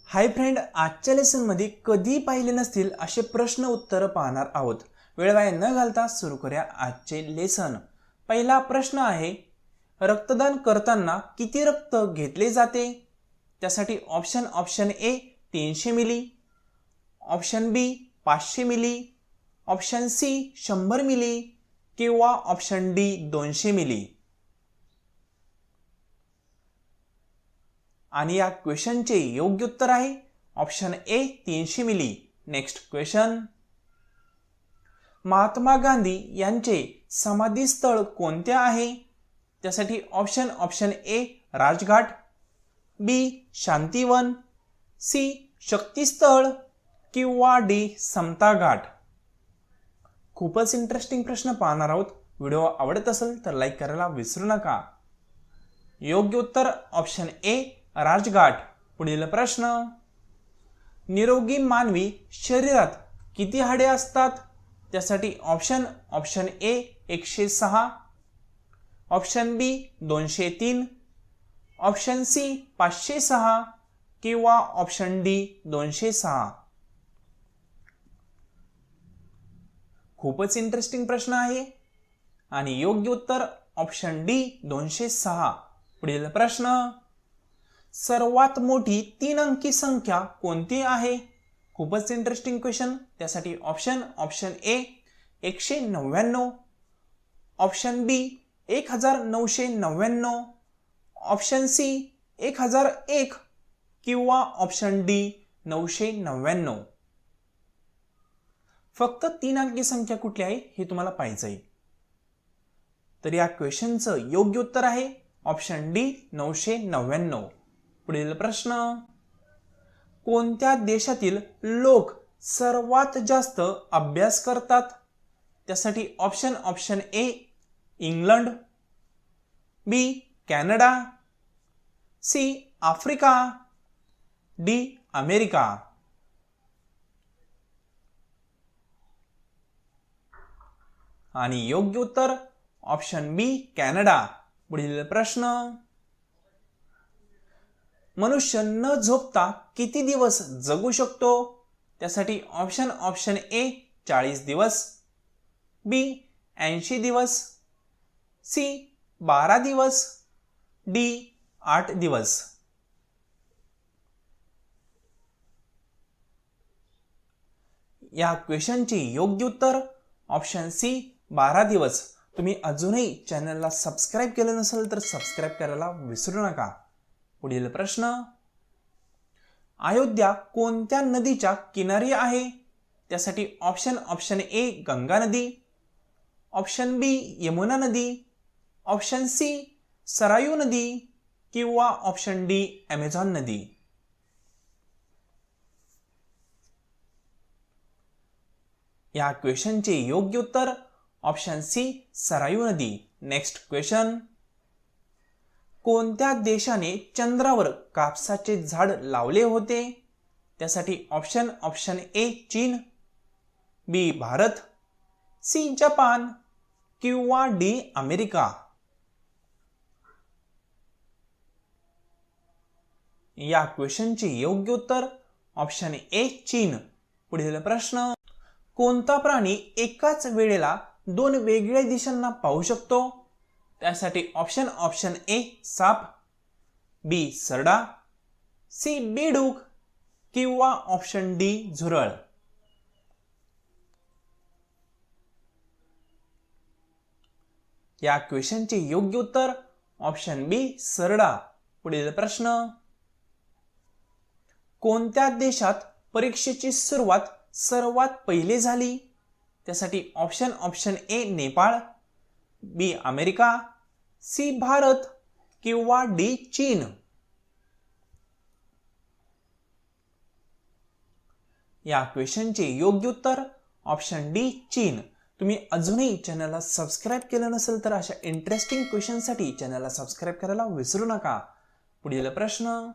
Hi friend, आजच्या लेसनमध्ये कधी पाहिले नसतील असे प्रश्न उत्तर पाहणार आहोत. वेळ वाया न घालता सुरू करूया आजचे लेसन. पहिला प्रश्न आहे, रक्तदान करताना किती रक्त घेतले जाते? त्यासाठी ऑप्शन ए 300 मिली, ऑप्शन बी 500 मिली, ऑप्शन सी 100 मिली किंवा ऑप्शन डी 200 मिली. आणि या क्वेश्चनचे योग्य उत्तर आहे ऑप्शन ए 300 मिली. नेक्स्ट क्वेश्चन, महात्मा गांधी यांचे समाधी स्थळ कोणते आहे? त्यासाठी option A Rajghat, B Shantivan, C Shakti Sthal किंवा डी समता घाट. खूपच इंटरेस्टिंग प्रश्न पाहणार आहोत. व्हिडिओ आवडत असेल तर लाईक करायला विसरू नका. योग्य उत्तर ऑप्शन ए राजघाट. पुढील प्रश्न, निरोगी मानवी शरीरात किती हाडे असतात? त्यासाठी option A 106, option B 203, option C 506 किंवा ऑप्शन डी 206. खूपच इंटरेस्टिंग प्रश्न आहे आणि योग्य उत्तर ऑप्शन डी 206. पुढील प्रश्न, सर्वात मोठी 3 अंकी संख्या कोणती आहे? खूपच इंटरेस्टिंग क्वेश्चन. त्यासाठी option A 199, option B 1999, option C 1001 किंवा ऑप्शन डी 999. फक्त 3 अंकी संख्या कुठली आहे हे तुम्हाला पाहायचं आहे. तर या क्वेश्चनचं योग्य उत्तर आहे ऑप्शन डी 999. पुढील प्रश्न, कोणत्या देशातील लोक सर्वात जास्त अभ्यास करतात? त्यासाठी option A England, B Canada, C Africa, D America. आणि योग्य उत्तर ऑप्शन बी कॅनडा. पुढील प्रश्न, मनुष्य न झोपता किती दिवस जगू शकतो? त्यासाठी ऑप्शन ए 40 दिवस, बी 80 दिवस, सी 12 दिवस, डी 8 दिवस. या क्वेश्चनचे योग्य उत्तर ऑप्शन सी 12 दिवस. तुम्ही अजूनही चॅनलला सबस्क्राईब केलं नसेल तर सबस्क्राईब करायला विसरू नका. पुढील प्रश्न, अयोध्या कोणत्या नदीच्या किनारी आहे? त्यासाठी ऑप्शन ए गंगा नदी, ऑप्शन बी यमुना नदी, ऑप्शन सी सरायू नदी किंवा ऑप्शन डी ॲमेझॉन नदी. या क्वेश्चनचे योग्य उत्तर ऑप्शन सी सरायू नदी. नेक्स्ट क्वेश्चन, कोणत्या देशाने चंद्रावर कापसाचे झाड लावले होते? त्यासाठी ऑप्शन ए चीन, बी भारत, सी जपान किंवा डी अमेरिका. या क्वेश्चनचे योग्य उत्तर ऑप्शन ए चीन. पुढील प्रश्न, कोणता प्राणी एकाच वेळेला 2 वेगळ्या दिशांना पाहू शकतो? त्यासाठी ऑप्शन ए साप, बी सरडा, सी बेडूक किंवा ऑप्शन डी झुरळ. या क्वेश्चनचे योग्य उत्तर ऑप्शन बी सरडा. पुढील प्रश्न, कोणत्या देशात परीक्षेची सुरुवात सर्वात पहिले झाली? त्यासाठी option A Nepal, B America, C Bharat किंवा डी चीन. या क्वेश्चनचे योग्य उत्तर ऑप्शन डी चीन. तुम्ही अजूनही चॅनलला सबस्क्राईब केलं नसेल तर अशा इंटरेस्टिंग क्वेश्चनसाठी चॅनलला सबस्क्राईब करायला विसरू नका. पुढील प्रश्न,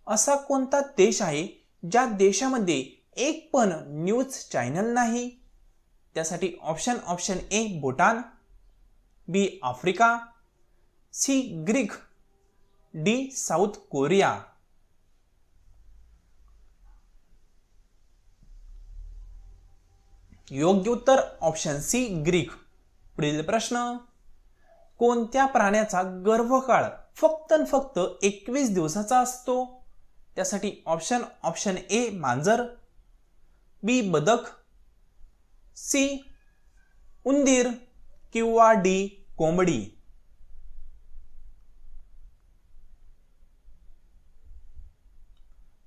असा कोणता देश आहे ज्या देशामध्ये एक पण न्यूज चॅनल नाही? त्यासाठी option A Bhutan, B Africa, C Greek, D South Korea. योग्य उत्तर ऑप्शन सी ग्रीक. पुढील प्रश्न, कोणत्या प्राण्याचा गर्भकाळ फक्त आणि फक्त 21 दिवसाचा असतो? त्यासाठी ऑप्शन ए मांजर, बी बदक, सी उंदीर किंवा डी कोंबडी.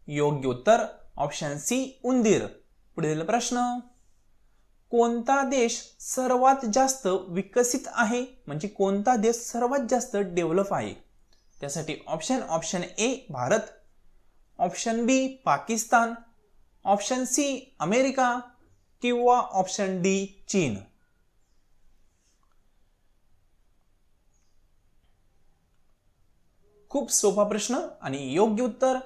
योग्य उत्तर ऑप्शन सी उंदीर. पुढील प्रश्न, कोणता देश सर्वात जास्त विकसित आहे, म्हणजे कोणता देश सर्वात जास्त डेव्हलप आहे? त्यासाठी option A Bharat, option B Pakistan, option C America किंवा ऑप्शन डी चीन. खूप सोपा प्रश्न आणि योग्य उत्तर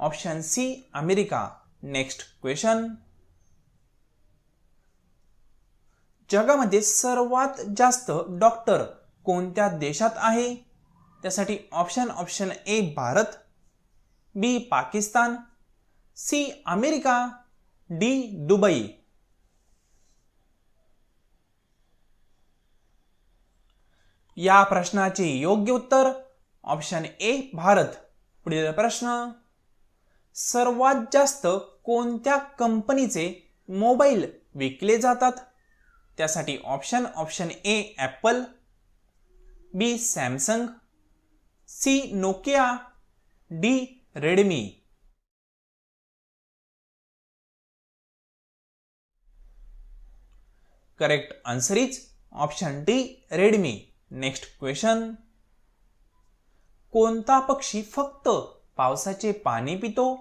option C America. Next question, जगामध्ये सर्वात जास्त डॉक्टर कोणत्या देशात आहे? त्यासाठी option A Bharat, B Pakistan, C America, D Dubai. या प्रश्नाचे योग्य उत्तर ऑप्शन ए भारत. पुढील प्रश्न, सर्वात जास्त कोणत्या कंपनीचे मोबाईल विकले जातात? त्यासाठी option A Apple, B Samsung, C Nokia, D Redmi. Correct answer is option D Redmi. Next question, कोणता पक्षी फक्त पावसाचे पाणी पितो?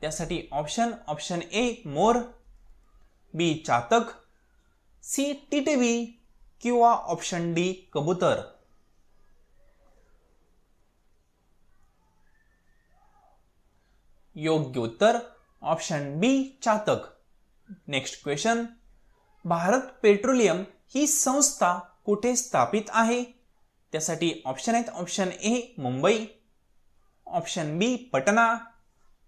त्यासाठी ऑप्शन ए मोर, बी चातक, सी टिटवी किंवा ऑप्शन डी कबूतर. योग्य उत्तर ऑप्शन बी चातक. नेक्स्ट क्वेश्चन, भारत पेट्रोलियम ही संस्था कुठे स्थापित आहे? त्यासाठी option A Mumbai, option B Patna,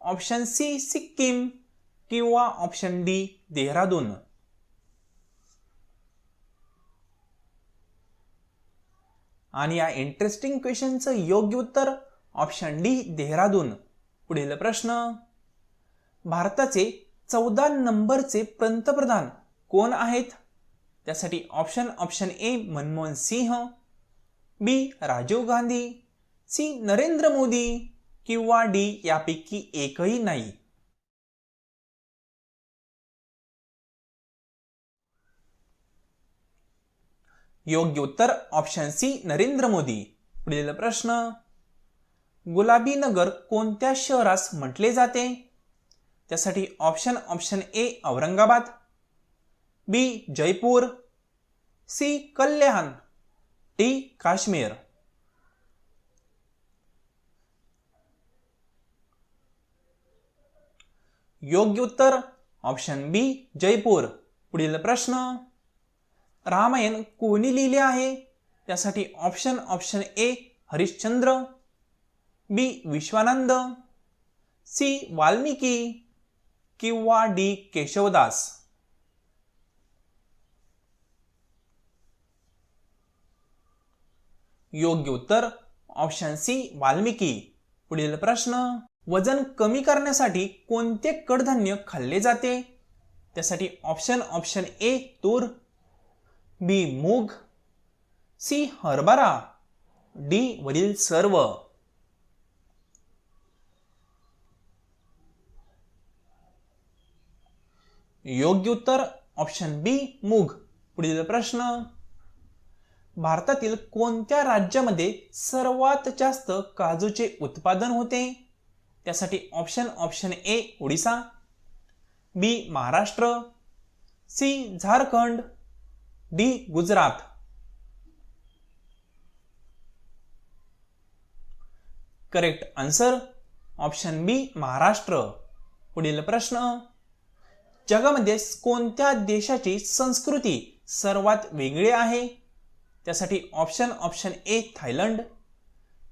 option C Sikkim किंवा ऑप्शन डी देहरादून. आणि या इंटरेस्टिंग क्वेश्चनचं योग्य उत्तर ऑप्शन डी देहरादून. पुढील प्रश्न, भारताचे 14 नंबरचे पंतप्रधान कोण आहेत? त्यासाठी option A Manmohan Singh, B Rajiv Gandhi, C Narendra Modi किंवा डी यापैकी एकही नाही. योग्य उत्तर ऑप्शन सी नरेंद्र मोदी. पुढील प्रश्न, गुलाबी नगर कोणत्या शहरास म्हटले जाते? त्यासाठी option A Aurangabad, B Jaipur, C Kalyan, D Kashmir. योग्य उत्तर ऑप्शन बी जयपूर. पुढील प्रश्न, रामायण कोणी लिहिले आहे? त्यासाठी option A Harishchandra, B Vishwanand, C Valmiki किंवा डी केशवदास. योग्य उत्तर ऑप्शन सी वाल्मिकी. पुढील प्रश्न, वजन कमी करण्यासाठी कोणते कडधान्य खाल्ले जाते? त्यासाठी ऑप्शन ए तूर, बी मूग, सी हरभरा, डी वरील सर्व. योग्य उत्तर ऑप्शन बी मूग. पुढील प्रश्न, भारतातील कोणत्या राज्यामध्ये सर्वात जास्त काजूचे उत्पादन होते? त्यासाठी option A Odisha, B Maharashtra, C Jharkhand, D Gujarat. Correct answer option B Maharashtra. पुढील प्रश्न, जगामध्ये कोणत्या देशाची संस्कृती सर्वात वेगळी आहे? त्यासाठी option A Thailand,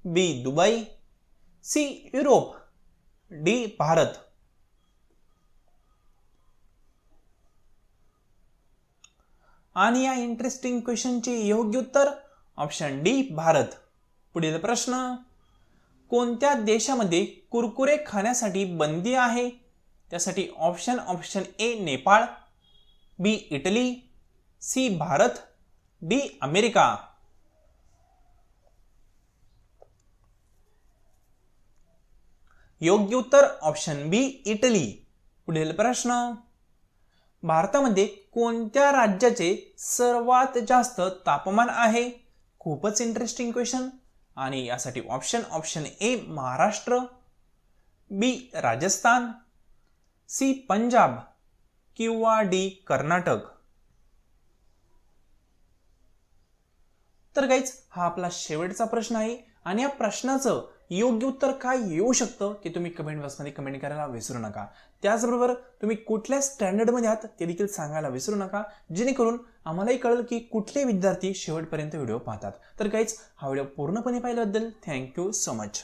B Dubai, C Europe, D Bharat. आणि या इंटरेस्टिंग क्वेश्चनचे योग्य उत्तर ऑप्शन डी भारत. पुढील प्रश्न, कोणत्या देशामध्ये कुरकुरे खाण्यासाठी बंदी आहे? त्यासाठी option A Nepal, B Italy, C Bharat, D America. योग्य उत्तर ऑप्शन बी इटली. पुढील प्रश्न, भारतामध्ये कोणत्या राज्याचे सर्वात जास्त तापमान आहे? खूपच इंटरेस्टिंग क्वेश्चन. आणि यासाठी option A Maharashtra, B Rajasthan, C Punjab किंवा डी कर्नाटक. तर गाईज हा आपला शेवटचा प्रश्न आहे आणि या प्रश्नाचं योग्य उत्तर काय येऊ शकतं ते तुम्ही कमेंट बॉक्समध्ये कमेंट करायला विसरू नका. त्याचबरोबर तुम्ही कुठल्या स्टँडर्डमध्ये आहात ते देखील सांगायला विसरू नका, जेणेकरून आम्हालाही कळेल की कुठले विद्यार्थी शेवटपर्यंत व्हिडिओ पाहतात. तर गाईज हा व्हिडिओ पूर्णपणे पाहिल्याबद्दल थँक्यू सो मच.